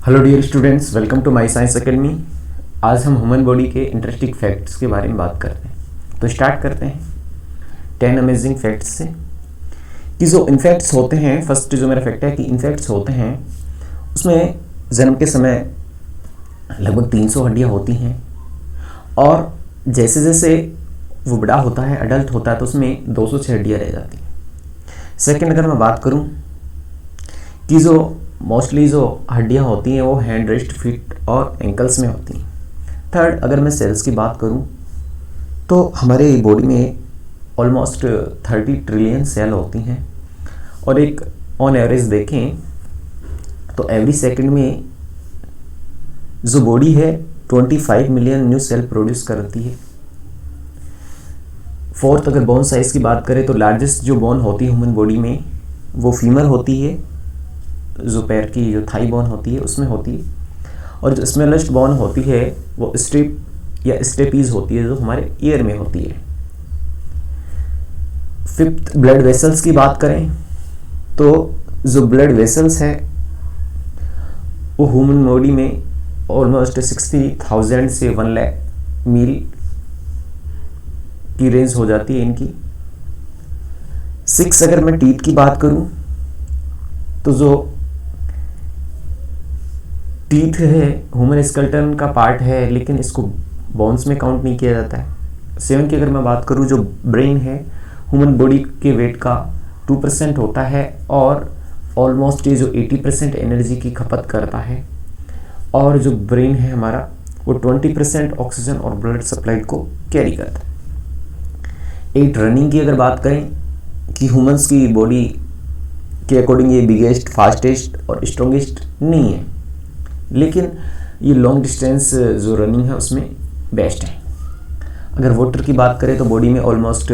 Hello dear students, welcome to my science academy. आज हम human body के interesting facts के बारे में बात करते हैं। तो स्टार्ट करते हैं 10 अमेजिंग फैक्ट्स से कि जो इनफैक्ट्स होते हैं। फर्स्ट जो मेरा फैक्ट है कि इनफैक्ट्स होते हैं उसमें जन्म के समय लगभग 300 हड्डियाँ होती हैं और जैसे जैसे वो बड़ा होता है, अडल्ट होता है, तो उसमें 206 हड्डियाँ रह जाती हैं। सेकेंड अगर मैं बात करूँ कि जो मोस्टली जो हड्डियाँ होती हैं वो हैंड, रिस्ट, फीट और एंकल्स में होती हैं। थर्ड अगर मैं सेल्स की बात करूं तो हमारे बॉडी में ऑलमोस्ट 30 ट्रिलियन सेल होती हैं और एक ऑन एवरेज देखें तो एवरी सेकंड में जो बॉडी है 25 मिलियन न्यू सेल प्रोड्यूस करती है। फोर्थ अगर बोन साइज़ की बात करें तो लार्जेस्ट जो बोन होती है ह्यूमन बॉडी में वो फीमर होती है, जो पैर की जो थाई बोन होती है उसमें होती है, और जो स्मॉलेस्ट बोन होती है वो स्टेप या स्टेपीज होती है जो हमारे ईयर में होती है। फिफ्थ ब्लड वेसल्स की बात करें तो जो ब्लड वेसल्स है वो ह्यूमन बॉडी में ऑलमोस्ट 60,000 से 1 लाख मील की रेंज हो जाती है इनकी। 6 अगर मैं टीथ की बात करूं तो जो टीथ है ह्यूमन स्केलेटन का पार्ट है लेकिन इसको बोन्स में काउंट नहीं किया जाता है। 7 की अगर मैं बात करूं जो ब्रेन है ह्यूमन बॉडी के वेट का 2% होता है और ऑलमोस्ट ये जो 80% एनर्जी की खपत करता है, और जो ब्रेन है हमारा वो 20% ऑक्सीजन और ब्लड सप्लाई को कैरी करता है। 8 रनिंग की अगर बात करें कि ह्यूमंस की बॉडी के अकॉर्डिंग ये बिगेस्ट, फास्टेस्ट और स्ट्रॉन्गेस्ट नहीं है, लेकिन ये लॉन्ग डिस्टेंस जो रनिंग है उसमें बेस्ट है। अगर वाटर की बात करें तो बॉडी में ऑलमोस्ट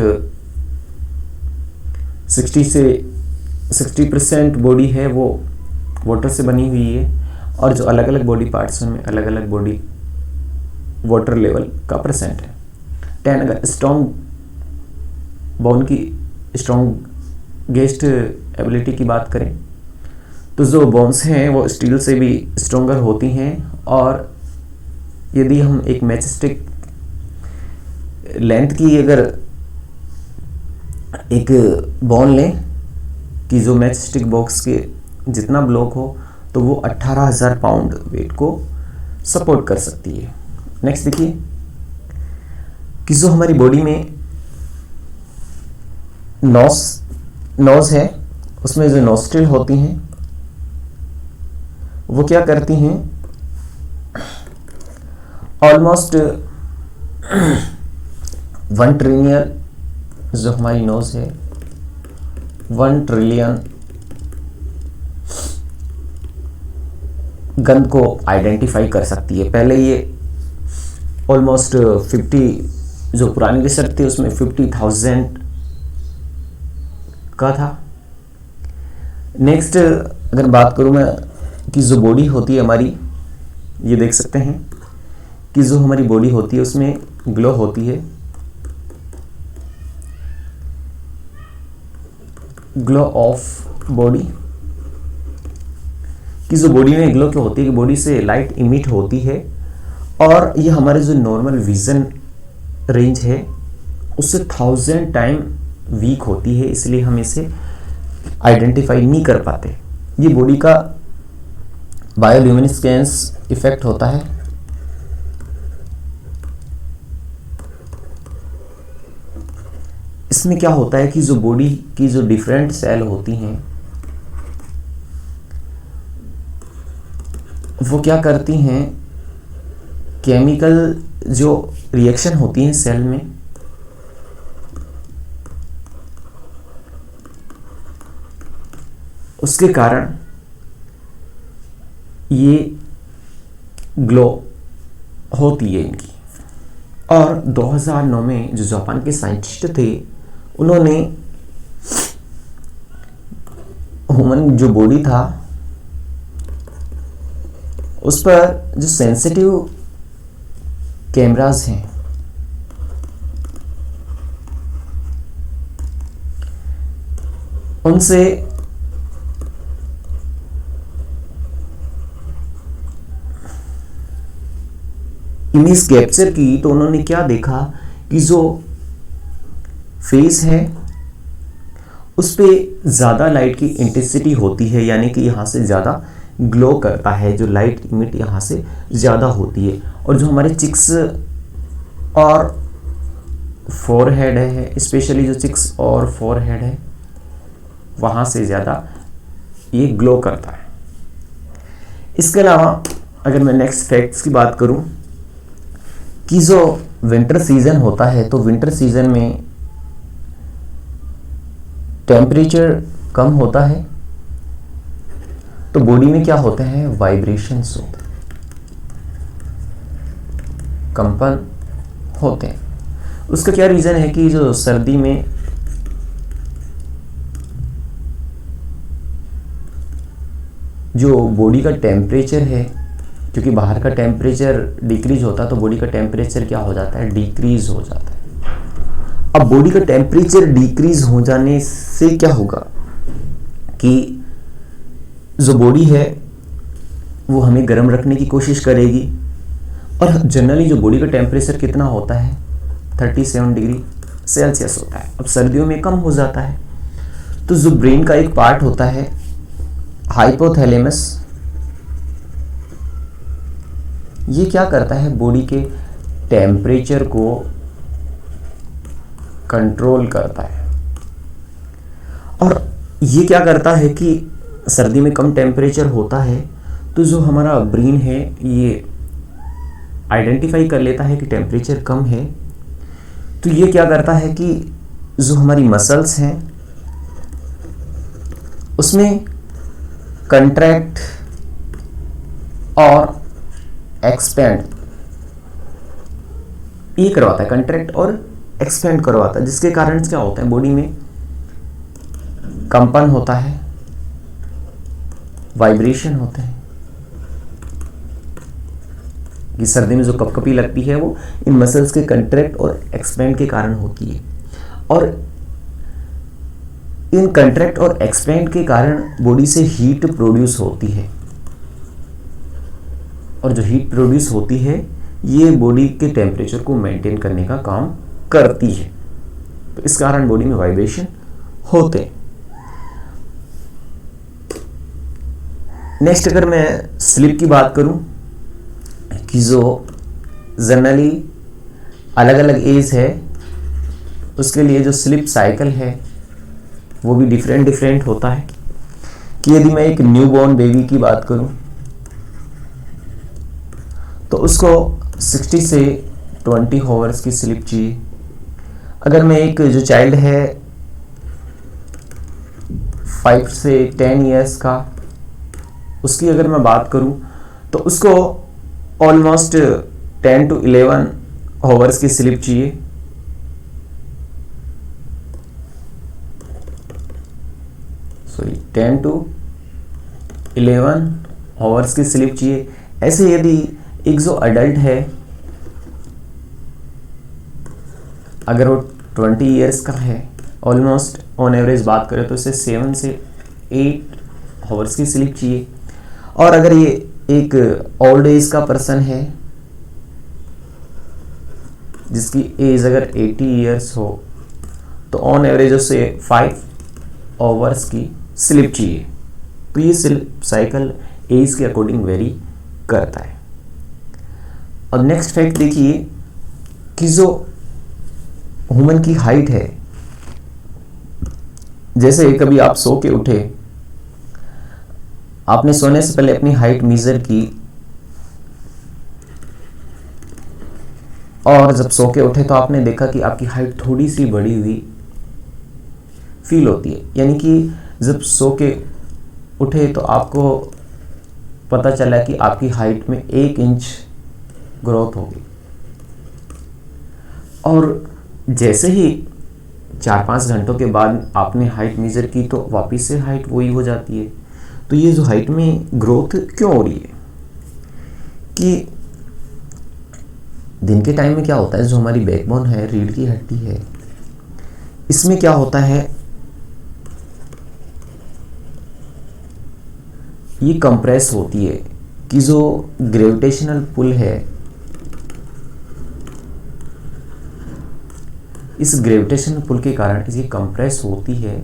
60% बॉडी है वो वाटर से बनी हुई है, और जो अलग अलग बॉडी पार्ट्स हैं उनमें अलग अलग बॉडी वाटर लेवल का परसेंट है। 10 अगर स्ट्रॉन्ग बोन की स्ट्रॉन्गेस्ट एबिलिटी की बात करें तो जो बोन्स हैं वो स्टील से भी स्ट्रॉन्गर होती हैं, और यदि हम एक मैचस्टिक लेंथ की अगर एक बोन लें कि जो मैचस्टिक बॉक्स के जितना ब्लॉक हो तो वो 18,000 पाउंड वेट को सपोर्ट कर सकती है। नेक्स्ट देखिए कि जो हमारी बॉडी में नोज है उसमें जो नोस्ट्रिल होती हैं वो क्या करती हैं, ऑलमोस्ट 1 ट्रिलियन जो हमारी नोज है 1 ट्रिलियन गंध को आइडेंटिफाई कर सकती है। पहले ये ऑलमोस्ट 50 जो पुरानी रिसर्च थी उसमें 50,000 का था। नेक्स्ट अगर बात करूं मैं कि जो बॉडी होती है हमारी, ये देख सकते हैं कि जो हमारी बॉडी होती है उसमें ग्लो होती है, ग्लो ऑफ बॉडी, कि जो बॉडी में ग्लो क्या होती है कि बॉडी से लाइट इमिट होती है, और ये हमारे जो नॉर्मल विजन रेंज है उससे 1000 टाइम वीक होती है, इसलिए हम इसे आइडेंटिफाई नहीं कर पाते। ये बॉडी का बायोल्यूमिनेसेंस इफेक्ट होता है। इसमें क्या होता है कि जो बॉडी की जो डिफरेंट सेल होती हैं वो क्या करती हैं, केमिकल जो रिएक्शन होती हैं सेल में उसके कारण ये ग्लो होती है इनकी। और 2009 में जो जापान के साइंटिस्ट थे उन्होंने ह्यूमन जो बॉडी था उस पर जो सेंसिटिव कैमरास हैं उनसे इमेज कैप्चर की तो उन्होंने क्या देखा कि जो फेस है उस पे ज़्यादा लाइट की इंटेंसिटी होती है, यानी कि यहाँ से ज़्यादा ग्लो करता है, जो लाइट इमिट यहाँ से ज़्यादा होती है। और जो हमारे चिक्स और फोरहेड है, स्पेशली जो चिक्स और फोरहेड है वहाँ से ज़्यादा ये ग्लो करता है। इसके अलावा अगर मैं नेक्स्ट फैक्ट्स की बात करूँ कि जो विंटर सीज़न होता है तो विंटर सीज़न में टेम्परेचर कम होता है तो बॉडी में क्या होते हैं, वाइब्रेशंस होते हैं, कंपन होते हैं। उसका क्या रीज़न है कि जो सर्दी में जो बॉडी का टेम्परेचर है, क्योंकि बाहर का टेम्परेचर डिक्रीज होता है तो बॉडी का टेम्परेचर क्या हो जाता है, डिक्रीज हो जाता है। अब बॉडी का टेम्परेचर डिक्रीज हो जाने से क्या होगा कि जो बॉडी है वो हमें गर्म रखने की कोशिश करेगी। और जनरली जो बॉडी का टेम्परेचर कितना होता है, 37 डिग्री सेल्सियस होता है। अब सर्दियों में कम हो जाता है तो जो ब्रेन का एक पार्ट होता है हाइपोथैलेमस, ये क्या करता है, बॉडी के टेम्परेचर को कंट्रोल करता है। और ये क्या करता है कि सर्दी में कम टेम्परेचर होता है तो जो हमारा ब्रेन है ये आइडेंटिफाई कर लेता है कि टेम्परेचर कम है, तो ये क्या करता है कि जो हमारी मसल्स हैं उसमें कंट्रैक्ट और एक्सपेंड ये करवाता है, कंट्रैक्ट और एक्सपेंड करवाता है, जिसके कारण क्या होता है, बॉडी में कंपन होता है, वाइब्रेशन होते हैं। कि सर्दी में जो कपकपी लगती है वो इन मसल्स के कंट्रैक्ट और एक्सपेंड के कारण होती है। और इन कंट्रैक्ट और एक्सपेंड के कारण बॉडी से हीट प्रोड्यूस होती है, और जो हीट प्रोड्यूस होती है ये बॉडी के टेम्परेचर को मेंटेन करने का काम करती है। तो इस कारण बॉडी में वाइब्रेशन होते हैं। नेक्स्ट अगर मैं स्लीप की बात करूं कि जो जनरली अलग अलग एज है उसके लिए जो स्लीप साइकिल है वो भी डिफरेंट होता है। कि यदि मैं एक न्यूबॉर्न बेबी की बात करूं तो उसको 60 से 20 आवर्स की स्लीप चाहिए। अगर मैं एक जो चाइल्ड है 5 से 10 इयर्स का, उसकी अगर मैं बात करूं तो उसको ऑलमोस्ट 10 to 11 आवर्स की स्लीप चाहिए। सॉरी 10 to 11 आवर्स की स्लीप चाहिए। ऐसे यदि एक जो अडल्ट है अगर वो 20 इयर्स का है, ऑलमोस्ट ऑन एवरेज बात करें तो इसे 7 से 8 आवर्स की स्लीप चाहिए। और अगर ये एक ओल्ड एज का पर्सन है जिसकी एज अगर 80 इयर्स हो तो ऑन एवरेज उसे 5 आवर्स की स्लीप चाहिए। तो ये स्लीप साइकिल एज के अकॉर्डिंग वेरी करता है। और नेक्स्ट फैक्ट देखिए कि जो ह्यूमन की हाइट है, जैसे कभी आप सो के उठे, आपने सोने से पहले अपनी हाइट मेजर की और जब सो के उठे तो आपने देखा कि आपकी हाइट थोड़ी सी बढ़ी हुई फील होती है। यानी कि जब सो के उठे तो आपको पता चला कि आपकी हाइट में 1 इंच ग्रोथ होगी। और जैसे ही 4-5 घंटों के बाद आपने हाइट मेजर की तो वापस से हाइट वही हो जाती है। तो ये जो हाइट में ग्रोथ क्यों हो रही है कि दिन के टाइम में क्या होता है, जो हमारी बैकबोन है, रीढ़ की हड्डी है, इसमें क्या होता है, ये कंप्रेस होती है कि जो ग्रेविटेशनल पुल है इस ग्रेविटेशन पुल के कारण ये कंप्रेस होती है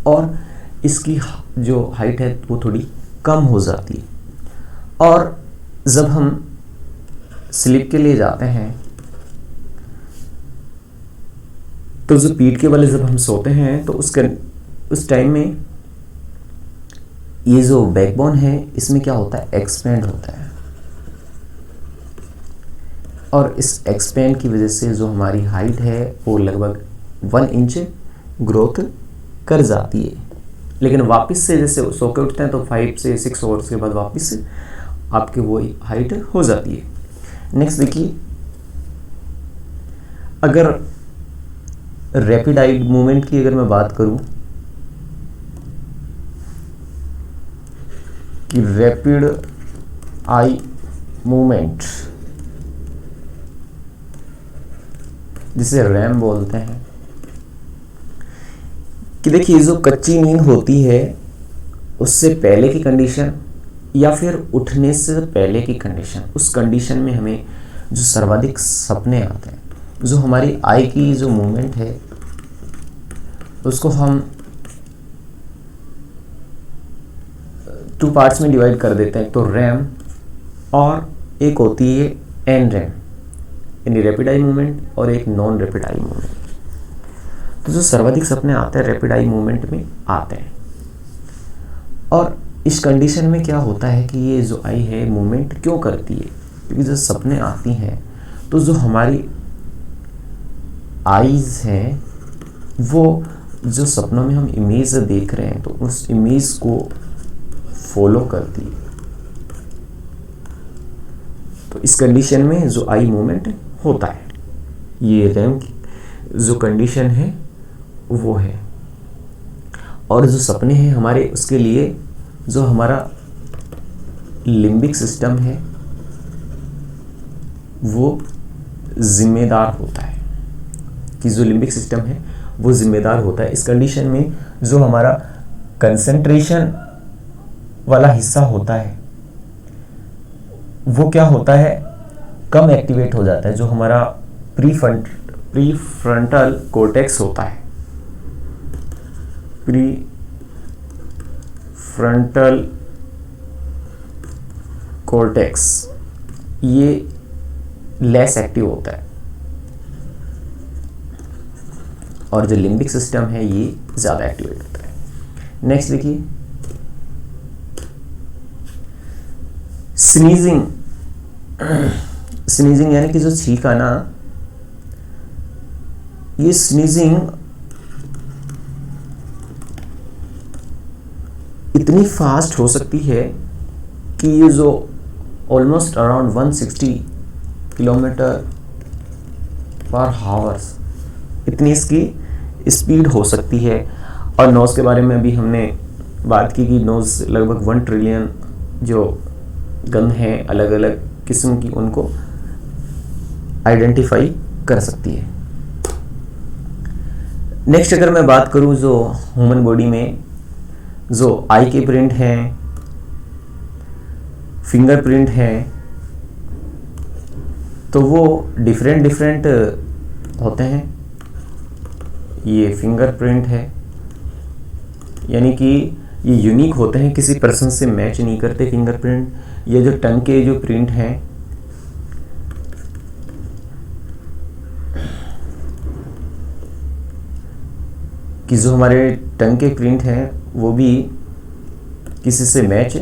और इसकी जो हाइट है वो थोड़ी कम हो जाती है। और जब हम स्लीप के लिए जाते हैं तो जो पीठ के बल जब हम सोते हैं तो उस टाइम में ये जो बैकबोन है इसमें क्या होता है, एक्सपेंड होता है, और इस एक्सपेंड की वजह से जो हमारी हाइट है वो लगभग 1 इंच ग्रोथ कर जाती है। लेकिन वापस से जैसे सो के उठते हैं तो 5 से 6 आवर्स के बाद वापस से आपकी वो हाइट हो जाती है। नेक्स्ट देखिए, अगर रैपिड आई मूवमेंट की अगर मैं बात करूं कि रैपिड आई मूवमेंट जिसे रैम बोलते हैं, कि देखिए जो कच्ची नींद होती है उससे पहले की कंडीशन या फिर उठने से पहले की कंडीशन, उस कंडीशन में हमें जो सर्वाधिक सपने आते हैं, जो हमारी आई की जो मूवमेंट है उसको हम 2 पार्ट्स में डिवाइड कर देते हैं। तो रैम और एक होती है एन रैम, यानी रैपिड आई मूवमेंट, और एक नॉन रैपिड आई मूवमेंट। तो जो सर्वाधिक सपने आते हैं रैपिड आई मूवमेंट में आते हैं। और इस कंडीशन में क्या होता है कि ये जो आई है मूवमेंट क्यों करती है, क्योंकि जब सपने आती हैं तो जो हमारी आईज हैं वो जो सपनों में हम इमेज देख रहे हैं तो उस इमेज को फॉलो करती है। तो इस कंडीशन में जो आई मूवमेंट होता है, ये रैम की जो कंडीशन है वो है। और जो सपने हैं हमारे, उसके लिए जो हमारा लिम्बिक सिस्टम है वो जिम्मेदार होता है, कि जो लिम्बिक सिस्टम है वो जिम्मेदार होता है। इस कंडीशन में जो हमारा कंसंट्रेशन वाला हिस्सा होता है वो क्या होता है, कम एक्टिवेट हो जाता है। जो हमारा प्रीफ्रंटल कॉर्टेक्स होता है, प्रीफ्रंटल कॉर्टेक्स, ये लेस एक्टिव होता है, और जो लिम्बिक सिस्टम है ये ज़्यादा एक्टिवेट होता है। नेक्स्ट देखिए, स्नीजिंग। स्नीजिंग यानी कि जो छींक आना, ये स्नीजिंग इतनी फास्ट हो सकती है कि ये जो ऑलमोस्ट अराउंड 160 किलोमीटर पर हावर्स, इतनी इसकी स्पीड हो सकती है। और नोज़ के बारे में अभी हमने बात की कि नोज़ लगभग 1 ट्रिलियन जो गंध हैं अलग अलग किस्म की, उनको आइडेंटिफाई कर सकती है। नेक्स्ट अगर मैं बात करूं जो ह्यूमन बॉडी में जो आई के प्रिंट हैं, फिंगरप्रिंट हैं, तो वो डिफरेंट होते हैं। ये फिंगरप्रिंट है, यानी कि ये यूनिक होते हैं, किसी पर्सन से मैच नहीं करते फिंगरप्रिंट। ये जो टंग के जो प्रिंट हैं, कि जो हमारे टंग के प्रिंट हैं वो भी किसी से मैच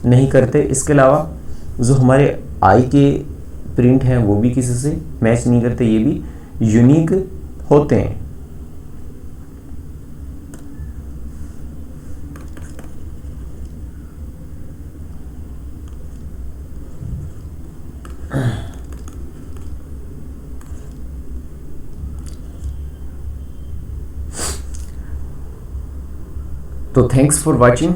नहीं करते। इसके अलावा जो हमारे आई के प्रिंट हैं वो भी किसी से मैच नहीं करते, ये भी यूनिक होते हैं। तो थैंक्स फॉर वॉचिंग।